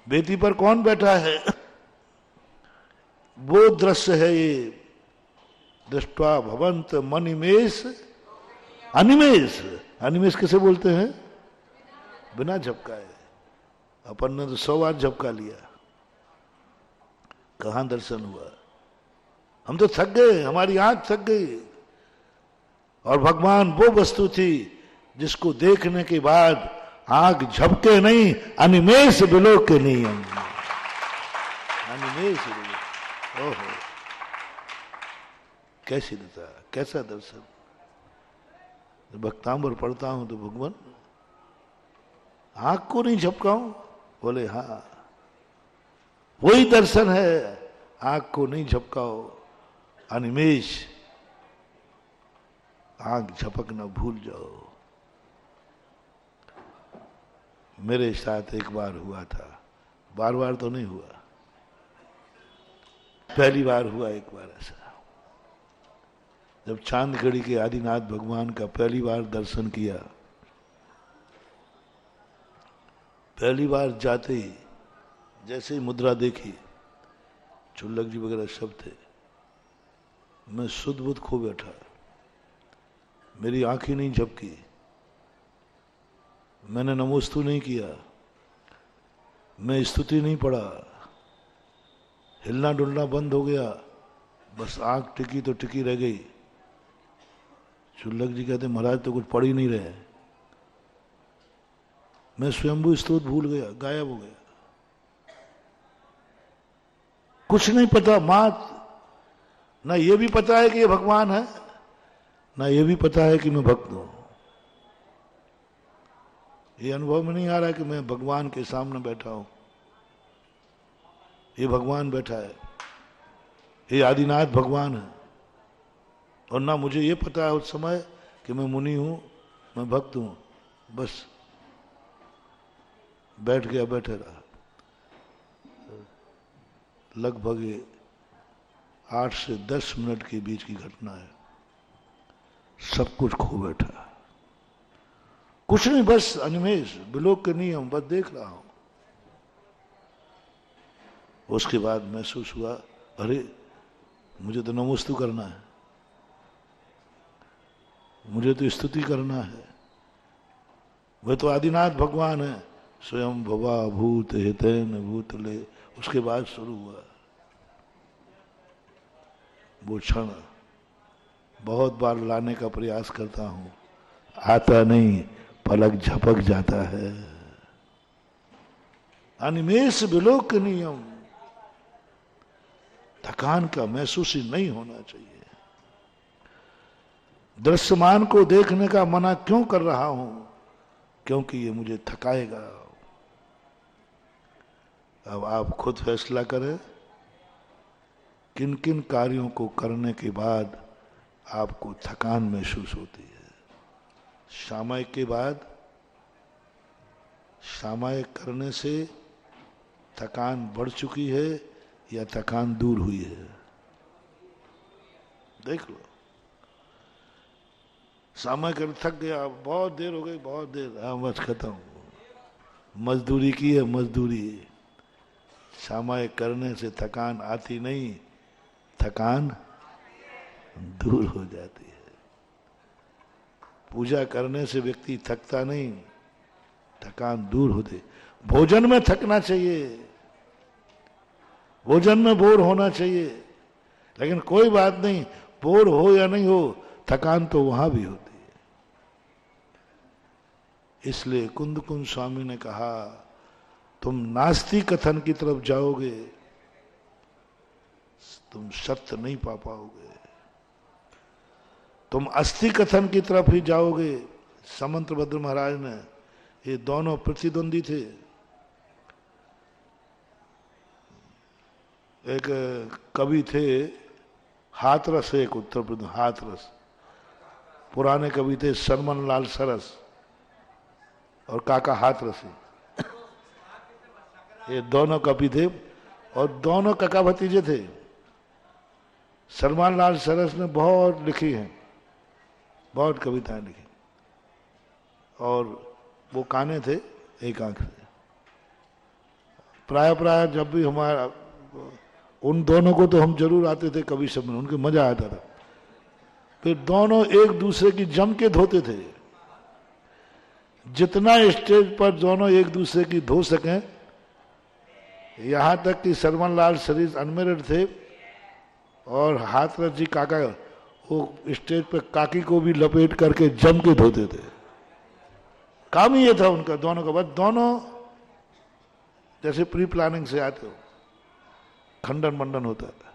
[SPEAKER 1] बेटी पर कौन बैठा है, वो दृश्य है ये, दृष्टा भवंत मणिमेश अनिमेश। अनिमेश किसे बोलते हैं? बिना झपकाए। अपन ने तो 100 बार झपका लिया, कहां दर्शन हुआ। हम तो थक गए, हमारी आंख थक गई, और भगवान वो वस्तु थी जिसको देखने के बाद आंख झपके नहीं, अनिमेष विलोक के नियम। अनिमेष विलोक, ओहो कैसी दशा, कैसा दर्शन। भक्तांबर पढ़ता हूं तो भगवान आंख को नहीं झपकाऊं? बोले हाँ, वही दर्शन है, आंख को नहीं झपकाओ, अनिमेष आंख झपकना भूल जाओ। मेरे साथ एक बार हुआ था, बार बार तो नहीं हुआ, पहली बार हुआ एक बार ऐसा। जब चांदगढ़ी के आदिनाथ भगवान का पहली बार दर्शन किया, पहली बार जाते ही जैसे ही मुद्रा देखी, चुल्लक जी वगैरह सब थे, मैं सुध बुध खो बैठा, मेरी आंखें नहीं झपकी, मैंने नमोस्तु नहीं किया, मैं स्तुति नहीं पढ़ा, हिलना डुलना बंद हो गया, बस आंख टिकी तो टिकी रह गई। चुल्लक जी कहते महाराज तो कुछ पढ़ ही नहीं रहे। मैं स्वयंभू स्तोत भूल गया, गायब हो गया, कुछ नहीं पता। मात ना ये भी पता है कि ये भगवान है, ना ये भी पता है कि मैं भक्त हूं। ये अनुभव में नहीं आ रहा है कि मैं भगवान के सामने बैठा हूं, ये भगवान बैठा है, ये आदिनाथ भगवान है। और ना मुझे ये पता है उस समय कि मैं मुनि हूं, मैं भक्त हूं। बस बैठ गया, बैठे रहा। लगभग 8 से 10 मिनट के बीच की घटना है, सब कुछ खो बैठा, कुछ नहीं, बस अनिमेष विलोक के नियम बस देख रहा हूं। उसके बाद महसूस हुआ, अरे मुझे तो नमोस्तु करना है, मुझे तो स्तुति करना है, वह तो आदिनाथ भगवान है, स्वयं भवा भूत हितैन भूतले। उसके बाद शुरू हुआ वो क्षण, बहुत बार लाने का प्रयास करता हूं, आता नहीं, पलक झपक जाता है। अनिमेष विलोक नियम, थकान का महसूस ही नहीं होना चाहिए। दृश्यमान को देखने का मना क्यों कर रहा हूं? क्योंकि ये मुझे थकाएगा। अब आप खुद फैसला करें, किन किन कार्यों को करने के बाद आपको थकान महसूस होती है। सामायिक के बाद, सामायिक करने से थकान बढ़ चुकी है या थकान दूर हुई है, देख लो। सामायिक थक गया, बहुत देर हो गई, बहुत देर, हाँ बस खत्म, मजदूरी की है, मजदूरी। सामायिक करने से थकान आती नहीं, थकान दूर हो जाती है। पूजा करने से व्यक्ति थकता नहीं, थकान दूर होती। भोजन में थकना चाहिए, भोजन में बोर होना चाहिए, लेकिन कोई बात नहीं, बोर हो या नहीं हो, थकान तो वहां भी होती है। इसलिए कुंद कुंद स्वामी ने कहा, तुम नास्ति कथन की तरफ जाओगे, तुम सत्य नहीं पा पाओगे। तुम अस्थि कथन की तरफ ही जाओगे। समंतभद्र महाराज ने, ये दोनों प्रतिद्वंदी थे। एक कवि थे हाथरस, एक उत्तर प्रदेश हाथरस, पुराने कवि थे सरमन लाल सरस और काका हाथरसी। ये दोनों कवि थे और दोनों काका भतीजे थे। सरमन लाल सरस ने बहुत लिखी हैं, बहुत कविताएं लिखी, और वो काने थे एक आंख से। प्राय प्राय जब भी हमारा, उन दोनों को तो हम जरूर आते थे कवि सम्मेलन, उनके मजा आता था। फिर दोनों एक दूसरे की जम के धोते थे, जितना स्टेज पर दोनों एक दूसरे की धो सकें। यहां तक कि सरमन लाल सरीस अनमेरिड थे और हाथरस जी काका, वो स्टेज पे काकी को भी लपेट करके जम के धोते थे। काम ही ये था उनका दोनों का, बस दोनों जैसे प्री प्लानिंग से आते हो, खंडन मंडन होता था।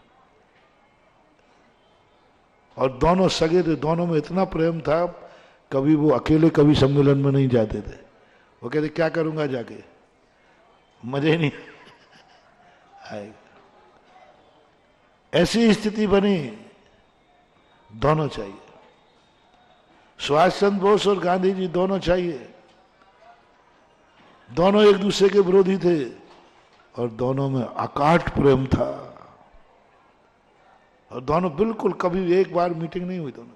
[SPEAKER 1] और दोनों सगे थे, दोनों में इतना प्रेम था, कभी वो अकेले कवि सम्मेलन में नहीं जाते थे, वो कहते क्या करूंगा जाके, मजे नहीं आएगा। ऐसी स्थिति बनी, दोनों चाहिए। सुभाष चंद्र बोस और गांधी जी दोनों चाहिए। दोनों एक दूसरे के विरोधी थे और दोनों में अकाट प्रेम था, और दोनों बिल्कुल कभी एक बार मीटिंग नहीं हुई दोनों,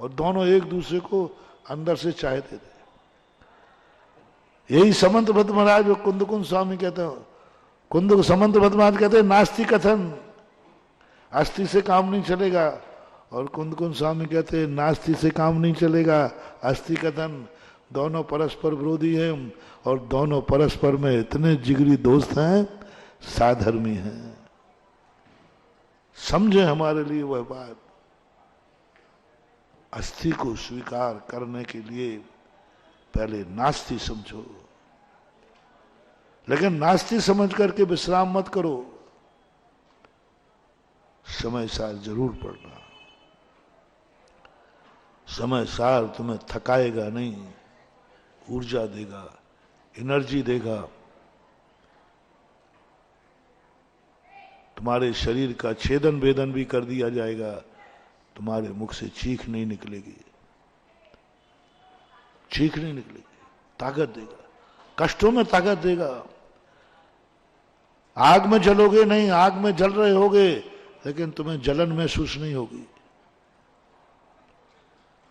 [SPEAKER 1] और दोनों एक दूसरे को अंदर से चाहते थे। यही समंत भट्ट महाराज जो कुंदकुंद स्वामी कहते हैं, समंत भट्ट महाराज कहते हैं नास्ति कथन, अस्थि से काम नहीं चलेगा, और कुंदकुंद स्वामी कहते हैं नास्ति से काम नहीं चलेगा, अस्थि कथन। दोनों परस्पर विरोधी हैं और दोनों परस्पर में इतने जिगरी दोस्त हैं, साधर्मी हैं। समझे हमारे लिए वह बात। अस्थि को स्वीकार करने के लिए पहले नास्ति समझो, लेकिन नास्ति समझ करके विश्राम मत करो, समय सार जरूर पढ़ना। समय सार तुम्हें थकाएगा नहीं, ऊर्जा देगा, एनर्जी देगा। तुम्हारे शरीर का छेदन वेदन भी कर दिया जाएगा, तुम्हारे मुख से चीख नहीं निकलेगी, चीख नहीं निकलेगी। ताकत देगा, कष्टों में ताकत देगा। आग में जलोगे नहीं, आग में जल रहे होगे, लेकिन तुम्हें जलन महसूस नहीं होगी।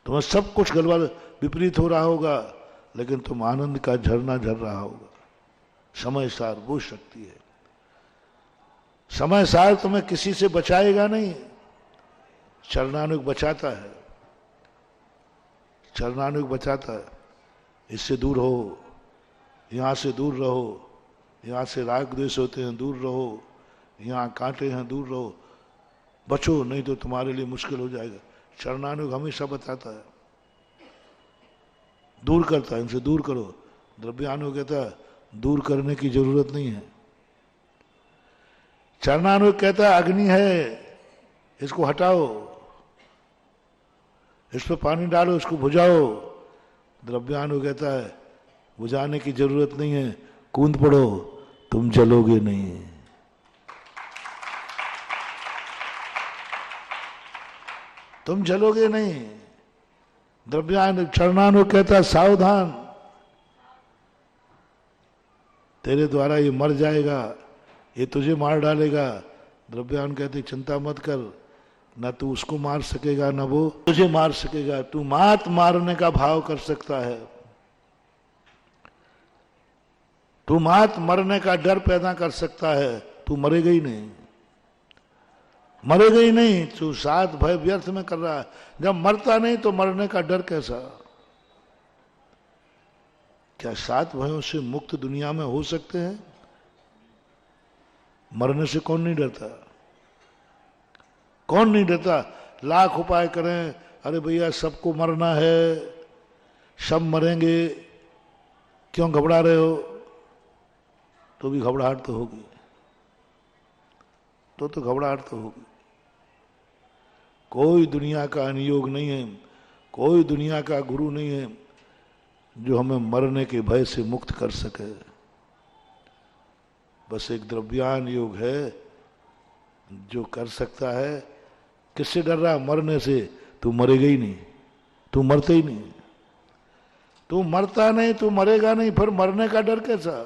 [SPEAKER 1] तुम्हें सब कुछ गलबल विपरीत हो रहा होगा, लेकिन तुम आनंद का झरना झर रहा होगा। समय सार वो शक्ति है। समय सार तुम्हें किसी से बचाएगा नहीं, चरणानुग बचाता है, चरणानुग बचाता है। इससे दूर हो, यहां से दूर रहो, यहां से राग द्वेष होते हैं दूर रहो, यहां कांटे हैं दूर रहो, बचो नहीं तो तुम्हारे लिए मुश्किल हो जाएगा। चरणानुग हमेशा बताता है, दूर करता है, इनसे दूर करो। द्रव्यानुग कहता है दूर करने की जरूरत नहीं है। चरणानुग कहता है अग्नि है, इसको हटाओ, इस पर पानी डालो, इसको बुझाओ। द्रव्यानुग कहता है बुझाने की जरूरत नहीं है, कूद पड़ो, तुम जलोगे नहीं। तुम जलोगे नहीं। द्रव्यानुग चरणानुग कहता है सावधान, तेरे द्वारा ये मर जाएगा, ये तुझे मार डालेगा। द्रव्यानुग कहते चिंता मत कर, न तू उसको मार सकेगा न वो तुझे मार सकेगा। तू मात मारने का भाव कर सकता है, तू मात मरने का डर पैदा कर सकता है, तू मरेगा ही नहीं, मरेगा ही नहीं। तू सात भय व्यर्थ में कर रहा है। जब मरता नहीं तो मरने का डर कैसा? क्या सात भयों से मुक्त दुनिया में हो सकते हैं? मरने से कौन नहीं डरता? कौन नहीं डरता? लाख उपाय करें, अरे भैया सबको मरना है, सब मरेंगे, क्यों घबरा रहे हो? तो भी घबराहट तो होगी, तो घबराहट तो होगी। कोई दुनिया का अनुयोग नहीं है, कोई दुनिया का गुरु नहीं है जो हमें मरने के भय से मुक्त कर सके। बस एक द्रव्यान योग है जो कर सकता है। किससे डर रहा? मरने से। तू मरेगा ही नहीं, तू मरते ही नहीं, तू मरता नहीं, तू मरेगा नहीं, फिर मरने का डर कैसा?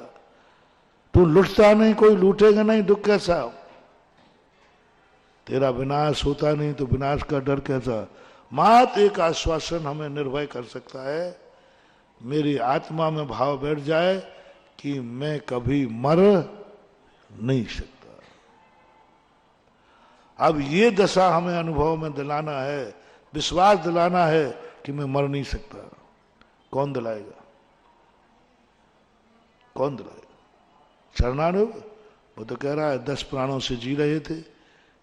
[SPEAKER 1] तू लुटता नहीं, कोई लूटेगा नहीं, दुख कैसा? तेरा विनाश होता नहीं तो विनाश का डर कैसा? मात्र एक आश्वासन हमें निर्भय कर सकता है, मेरी आत्मा में भाव बैठ जाए कि मैं कभी मर नहीं सकता। अब ये दशा हमें अनुभव में दिलाना है, विश्वास दिलाना है कि मैं मर नहीं सकता। कौन दिलाएगा? कौन दिलाएगा? चरणानुग वो तो कह रहा है 10 प्राणों से जी रहे थे,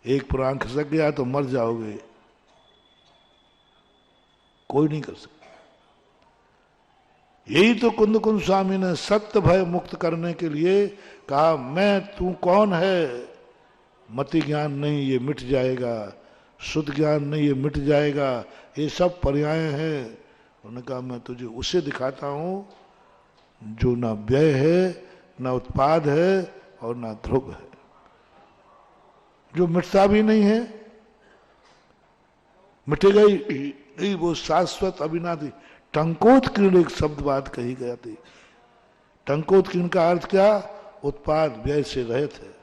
[SPEAKER 1] एक प्राण खसक गया तो मर जाओगे, कोई नहीं कर सकता। यही तो कुंदकुंद स्वामी ने सत्य भय मुक्त करने के लिए कहा, मैं तू कौन है? मति ज्ञान नहीं, ये मिट जाएगा। शुद्ध ज्ञान नहीं, ये मिट जाएगा। ये सब पर्याय हैं। उन्होंने कहा मैं तुझे उसे दिखाता हूं जो ना व्यय है, ना उत्पाद है और ना ध्रुव है, जो मिटता भी नहीं है, मिटेगा ही नहीं, वो शाश्वत अविनाशी। टंकोत्कीर्ण एक शब्द बात कही गया थी। टंकोत्कीर्ण का अर्थ क्या? उत्पाद व्यय से रहित है,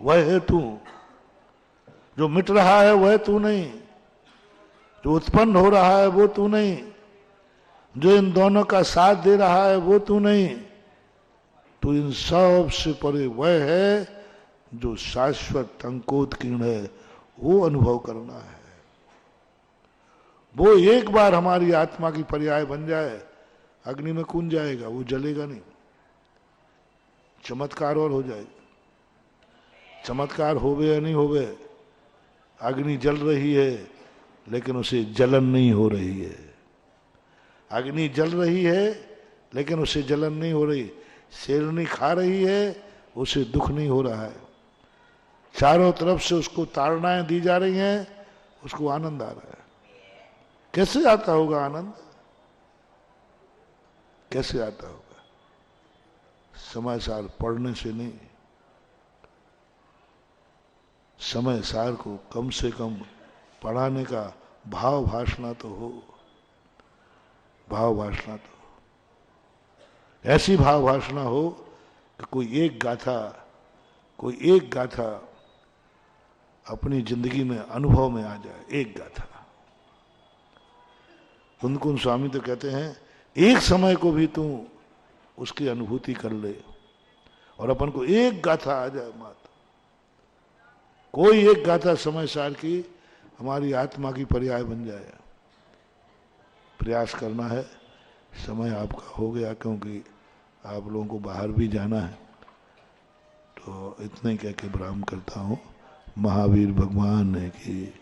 [SPEAKER 1] वह है तू। जो मिट रहा है वह तू नहीं, जो उत्पन्न हो रहा है वो तू नहीं, जो इन दोनों का साथ दे रहा है वो तू नहीं। तो इन सब से परे वह है जो शाश्वत टंकोत्कीर्ण है, वो अनुभव करना है। वो एक बार हमारी आत्मा की पर्याय बन जाए, अग्नि में कूद जाएगा, वो जलेगा नहीं। चमत्कार और हो जाएगा। चमत्कार होवे या नहीं होवे, अग्नि जल रही है लेकिन उसे जलन नहीं हो रही है। अग्नि जल रही है लेकिन उसे जलन नहीं हो रही। शेरनी खा रही है, उसे दुख नहीं हो रहा है। चारों तरफ से उसको ताड़नाएं दी जा रही हैं, उसको आनंद आ रहा है। कैसे आता होगा आनंद? कैसे आता होगा? समय सार पढ़ने से नहीं, समय सार को कम से कम पढ़ाने का भाव भाषणा तो हो। भाव भाषणा तो हो। ऐसी भाव भाषणा हो कि कोई एक गाथा अपनी जिंदगी में अनुभव में आ जाए। एक गाथा। कुंद स्वामी तो कहते हैं, एक समय को भी तू उसकी अनुभूति कर ले और अपन को एक गाथा आ जाए मात्र। कोई एक गाथा समय सार की हमारी आत्मा की पर्याय बन जाए। प्रयास करना है। समय आपका हो गया, क्योंकि आप लोगों को बाहर भी जाना है। तो इतने कह के विराम करता हूँ। महावीर भगवान की